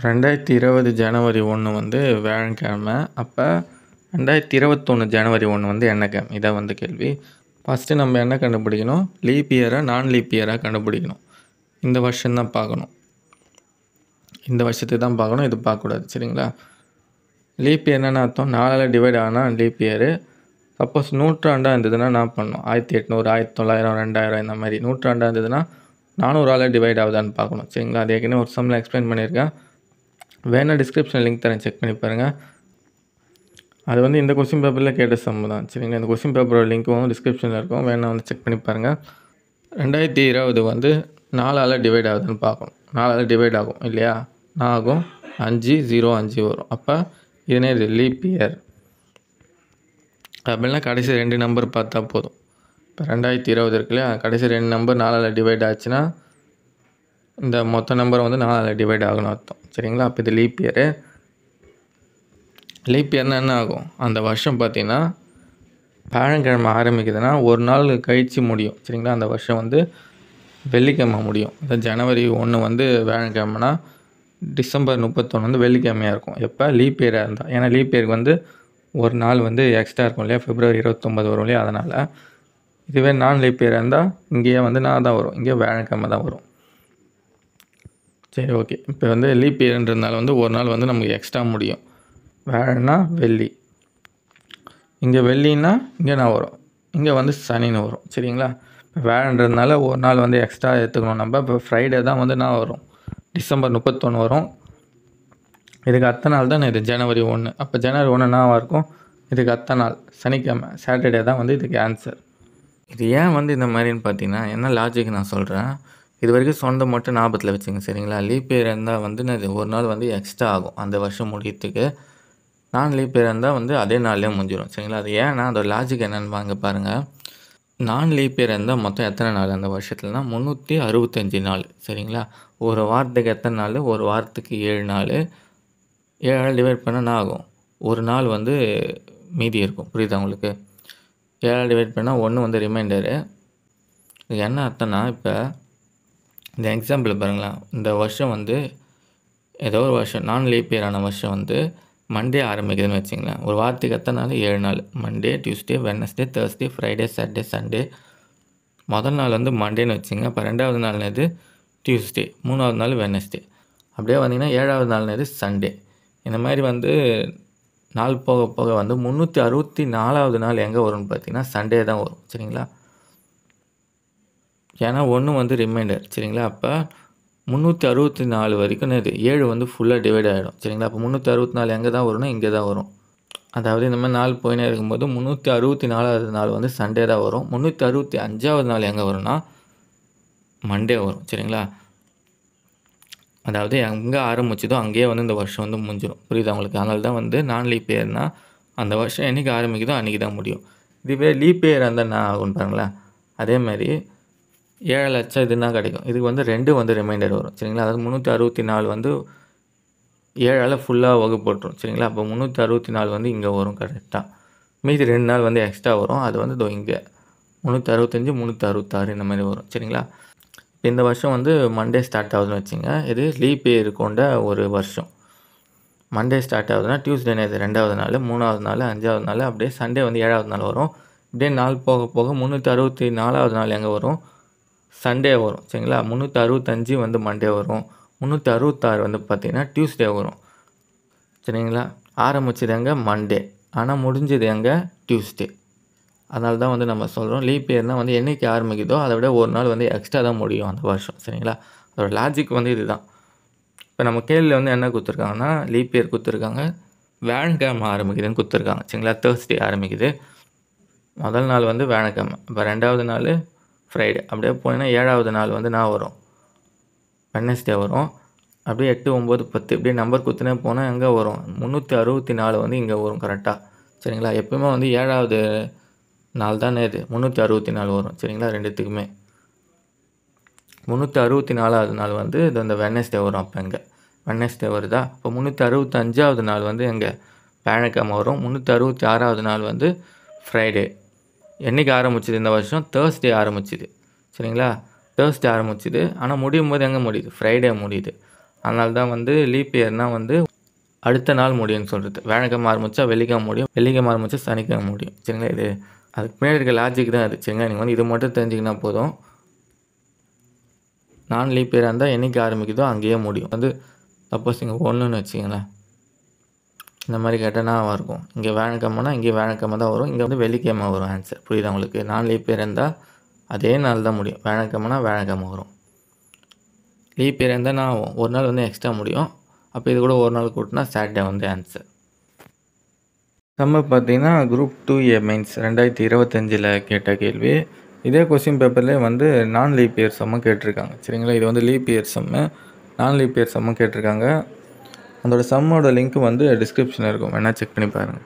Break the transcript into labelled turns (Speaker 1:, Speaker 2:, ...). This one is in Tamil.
Speaker 1: 2020 ஜனவரி 1 வந்து வியாழக்கிழமை. அப்போ 2021 ஜனவரி 1 வந்து என்ன கிழமை? இதான் வந்து கேள்வி. ஃபஸ்ட்டு நம்ம என்ன கண்டுபிடிக்கணும்? லீப் இயரா நான் லீப் இயராக கண்டுபிடிக்கணும். இந்த வருஷம்தான் பார்க்கணும். இந்த வருஷத்துக்கு தான் பார்க்கணும், இது பார்க்கக்கூடாது. சரிங்களா? லீப் இயர்னா அர்த்தம் 4ஆல் டிவைட் ஆனால் லீப் இயரு. சப்போஸ் நூற்றாண்டாக இருந்ததுன்னா என்ன பண்ணணும்? 1800, 1900, 2000 இந்த மாதிரி நூற்றாண்டாக இருந்ததுன்னா 400ஆல் டிவைட் ஆகுதான்னு பார்க்கணும். சரிங்களா? அது ஏற்கனவே ஒரு சம்மில் எக்ஸ்பிளைன் பண்ணியிருக்கேன். வேணால் டிஸ்கிரிப்ஷன் லிங்க் தரேன், செக் பண்ணி பாருங்கள். அது வந்து இந்த கொஸ்டின் பேப்பரில் கேட்ட சம் தான். சரிங்களா? இந்த கொஸ்டின் பேப்பரோட லிங்க்கும் டிஸ்கிரிப்ஷனில் இருக்கும், வேணால் வந்து செக் பண்ணி பாருங்கள். 2020 வந்து 4ஆல் டிவைட் ஆகுதுன்னு பார்க்கணும். 4ஆல் டிவைட் ஆகும் இல்லையா? நான் ஆகும் 505 வரும். அப்போ இதுனே இது லீப் இயர். அப்படின்னா கடைசி 2 நம்பர் பார்த்தா போதும். இப்போ 2020 இருக்கு இல்லையா? கடைசி 2 நம்பர் 4ஆல் டிவைட் ஆச்சுன்னா இந்த மொத்த நம்பர் வந்து 4ஆல் டிவைட் ஆகணும் அர்த்தம். சரிங்களா? அப்போ இது லீப் இயரு. லீப் இயர்னால் என்ன ஆகும்? அந்த வருஷம் பார்த்திங்கன்னா வியாழக்கிழமை ஆரம்பிக்குதுன்னா ஒரு நாள் கழித்து முடியும். சரிங்களா? அந்த வருஷம் வந்து வெள்ளிக்கிழமை முடியும். இந்த ஜனவரி 1 வந்து வியாழக்கிழமைனா டிசம்பர் 31 வந்து வெள்ளிக்கிழமையாக இருக்கும். எப்போ? லீப் இயராக இருந்தால். ஏன்னா லீப் இயருக்கு வந்து ஒரு நாள் வந்து எக்ஸ்ட்ரா இருக்கும் இல்லையா? பிப்ரவரி 29 வரும் இல்லையா? அதனால். இதுவே நான் லீப் இயராக இருந்தால் இங்கேயே வந்து நான் தான் வரும், இங்கே வியாழக்கிழமை தான் வரும். சரி, ஓகே. இப்போ வந்து லீப் இயர்ன்றதுனால வந்து ஒரு நாள் வந்து நமக்கு எக்ஸ்ட்ரா முடியும். வியாழன்னா வெள்ளி, இங்கே வெள்ளின்னா இங்கே நான் வரும், இங்கே வந்து சனின்னு வரும். சரிங்களா? இப்போ வேழன்றதுனால ஒரு நாள் வந்து எக்ஸ்ட்ரா எடுத்துக்கணும் நம்ம. இப்போ ஃப்ரைடே தான் வந்து நான் வரும், டிசம்பர் 31 வரும். இதுக்கு அடுத்த நாள் தான் இது ஜனவரி 1. அப்போ ஜனவரி 1 என்னவாக இருக்கும்? இதுக்கு அடுத்த நாள் சனிக்கிழமை, சாட்டர்டே தான் வந்து இதுக்கு ஆன்சர். இது ஏன் வந்து இந்த மாதிரின்னு பார்த்தீங்கன்னா என்ன லாஜிக் நான் சொல்கிறேன். இது வரைக்கும் சொந்த மட்டும் ஞாபகத்தில் வச்சுங்க. சரிங்களா? லீப் இயர் இருந்தால் வந்து இது ஒரு நாள் வந்து எக்ஸ்ட்ரா ஆகும் அந்த வருஷம் முடியறதுக்கு. நான் லீப் இயர் இருந்தால் வந்து அதே நாள்லேயே முடிஞ்சிடும். சரிங்களா? அது ஏன்னா அதோட லாஜிக் என்னென்னு வாங்க பாருங்கள். நான் லீப் இயர் இருந்தால் மொத்தம் எத்தனை நாள் அந்த வருஷத்துலனா 365 நாள். சரிங்களா? ஒரு வாரத்துக்கு எத்தனை நாள்? ஒரு வாரத்துக்கு 7 நாள். 7ஆல் டிவைட் பண்ணால் என்ன ஆகும்? ஒரு நாள் வந்து மீதி இருக்கும். புரியுதா உங்களுக்கு? 7ஆல் டிவைட் பண்ணால் 1 வந்து ரிமைண்டரு. இது என்ன அர்த்தம்னா, இப்போ இந்த எக்ஸாம்பிள் பாருங்களேன். இந்த வருஷம் வந்து ஏதோ ஒரு வருஷம் நான் லீப் இயரான வருஷம் வந்து மண்டே ஆரம்பிக்குதுன்னு வச்சுங்களேன். ஒரு வாரத்துக்கு எத்தனை நாள்? 7 நாள். Monday, Tuesday, Wednesday, Thursday, Friday, Saturday, Sunday. முதல் நாள் வந்து மண்டேன்னு வச்சுங்க. அப்போ 2வது நாள் இது டியூஸ்டே, 3வது நாள் வெட்னஸ்டே. அப்படியே வந்தீங்கன்னா 7வது நாள் இது சண்டே. இந்த மாதிரி வந்து நாள் போக போக வந்து 364வது நாள் எங்கே வரும்னு பார்த்தீங்கன்னா சண்டே தான் வரும். சரிங்களா? ஏன்னா 1 வந்து ரிமைண்டர். சரிங்களா? அப்போ 364 வரைக்கும் இது 7 வந்து ஃபுல்லாக டிவைட் ஆகிடும். சரிங்களா? அப்போ 364 எங்கே தான் வரும்னா இங்கே தான் வரும். அதாவது இந்த மாதிரி நாள் போயினே இருக்கும்போது 364வது நாள் வந்து சண்டே தான் வரும். 365வது நாள் எங்கே வரும்னா மண்டே வரும். சரிங்களா? அதாவது எங்கே ஆரம்பிச்சதோ அங்கேயே வந்து இந்த வருஷம் வந்து முடிஞ்சிடும். புரியுதா உங்களுக்கு? அதனால தான் வந்து நான் லீப் இயர்னால் அந்த வருஷம் என்றைக்கு ஆரம்பிக்குதோ அன்றைக்கி தான் முடியும். இதுவே லீப் இயர் இருந்தால் என்ன ஆகும்னு பாருங்களேன். அதேமாதிரி 7 லட்சம் இதுனா கிடைக்கும். இதுக்கு வந்து 2 வந்து ரிமைண்டர் வரும். சரிங்களா? அதாவது 364 வந்து 7ஆல் ஃபுல்லாக வகுப்பு போட்டுரும். சரிங்களா? அப்போ 364 வந்து இங்கே வரும் கரெக்டாக. மீதி 2 நாள் வந்து எக்ஸ்ட்ரா வரும். அது வந்து இதோ இங்கே 365, 366 இந்த மாதிரி வரும். சரிங்களா? இந்த வருஷம் வந்து மண்டே ஸ்டார்ட் ஆகுதுன்னு வச்சுங்க. இது லீப் இயர் கொண்ட ஒரு வருஷம். மண்டே ஸ்டார்ட் ஆகுதுன்னா டியூஸ்டேனே இது 2வது நாள், 3வது நாள், 5வது நாள், அப்படியே சண்டே வந்து 7வது நாள் வரும். இப்படியே நாள் போக போக 364வது நாள் எங்கே வரும்? சண்டே வரும். சரிங்களா? 365 வந்து மண்டே வரும். 366 வந்து பார்த்திங்கன்னா டியூஸ்டே வரும். சரிங்களா? ஆரம்பிச்சது எங்கே? மண்டே. ஆனால் முடிஞ்சது எங்கே? டியூஸ்டே. அதனால தான் வந்து நம்ம சொல்கிறோம் லீப் இயர்னால் வந்து என்றைக்கு ஆரம்பிக்குதோ அதை விட ஒரு நாள் வந்து எக்ஸ்ட்ரா தான் முடியும் அந்த வருஷம். சரிங்களா? அதோட லாஜிக் வந்து இதுதான். இப்போ நம்ம கேள்வியில் வந்து என்ன கொடுத்துருக்காங்கன்னா லீப் இயர் கொடுத்துருக்காங்க, வியாழக்கிழமை ஆரம்பிக்குதுன்னு கொடுத்துருக்காங்க. சரிங்களா? தேர்ஸ்டே ஆரம்பிக்குது. முதல் நாள் வந்து வியாழக்கிழமை. இப்போ 2வது நாள் ஃப்ரைடே. அப்படியே போனீங்கன்னா 7வது நாள் வந்து நான் வரும், வெட்னஸ்டே வரும். அப்படியே 8, 9, 10 இப்படியே நம்பர் கொடுத்துனே போனால் எங்கே வரும்? 364 வந்து இங்கே வரும் கரெக்டாக. சரிங்களா? எப்பவுமே வந்து 7வது நாள் தானே இது 364 வரும். சரிங்களா? ரெண்டுத்துக்குமே 364வது நாள் வந்து இது இந்த வெட்னஸ்டே வரும். அப்போ எங்கே வெட்னஸ்டே வருதா? இப்போ 365வது நாள் வந்து எங்கே? வியாழக்கிழமை வரும். 366வது நாள் வந்து ஃப்ரைடே. என்றைக்கு ஆரம்பிச்சிது இந்த வருஷம்? தேர்ஸ்டே ஆரம்பிச்சிது. சரிங்களா? தேர்ஸ்டே ஆரம்பிச்சிது. ஆனால் முடியும் போது எங்கே முடியுது? ஃப்ரைடே முடியுது. அதனால தான் வந்து லீப் இயர்னால் வந்து அடுத்த நாள் முடியும்னு சொல்கிறது. வியாழக்கிழமை ஆரம்பித்தா வெள்ளிக்கிழமை முடியும், வெள்ளிக்கிழமை ஆரம்பித்தா சனிக்கிழமை முடியும். சரிங்களா? இது அதுக்கு பின்னாடி இருக்க லாஜிக் தான் அது. சரிங்களா? நீங்கள் வந்து இது மட்டும் தெரிஞ்சிங்கன்னா போதும். நான் லீப் இயராக இருந்தால் என்றைக்கு ஆரம்பிக்குதோ அங்கேயே முடியும். வந்து சப்போஸ் இங்கே 1ன்னு வச்சிங்களேன், இந்த மாதிரி கேட்டால் நான் இருக்கும். இங்கே வியாழக்கிழமைனா இங்கே வியாழக்கிழமை தான் வரும், இங்கே வந்து வெள்ளிக்கிழமை வரும் ஆன்சர். புரியுதா உங்களுக்கு? நான் லீப் இயர் இருந்தால் அதே நாள் தான் முடியும். வியாழக்கிழமைனா வியாழக்கிழமை வரும். லீப் இயர் இருந்தால் நான் ஒரு நாள் வந்து எக்ஸ்ட்ரா முடியும். அப்போ இது கூட ஒரு நாள் கூட்டினா சாட்டர்டே வந்து ஆன்சர். நம்ம பார்த்தீங்கன்னா குரூப் 2A மெயின்ஸ் 2025 கேட்ட கேள்வி. இதே கொஸ்டின் பேப்பர்லேயே வந்து நான் லீப் இயர் சம்மு கேட்டிருக்காங்க. சரிங்களா? இது வந்து லீப் இயர் சம்மு, நான் லீப் இயர் சம்மு கேட்டிருக்காங்க. அதோட சம்மோட லிங்க் வந்து டிஸ்கிரிப்ஷனில் இருக்கும், வேணால் செக் பண்ணி பாருங்கள்.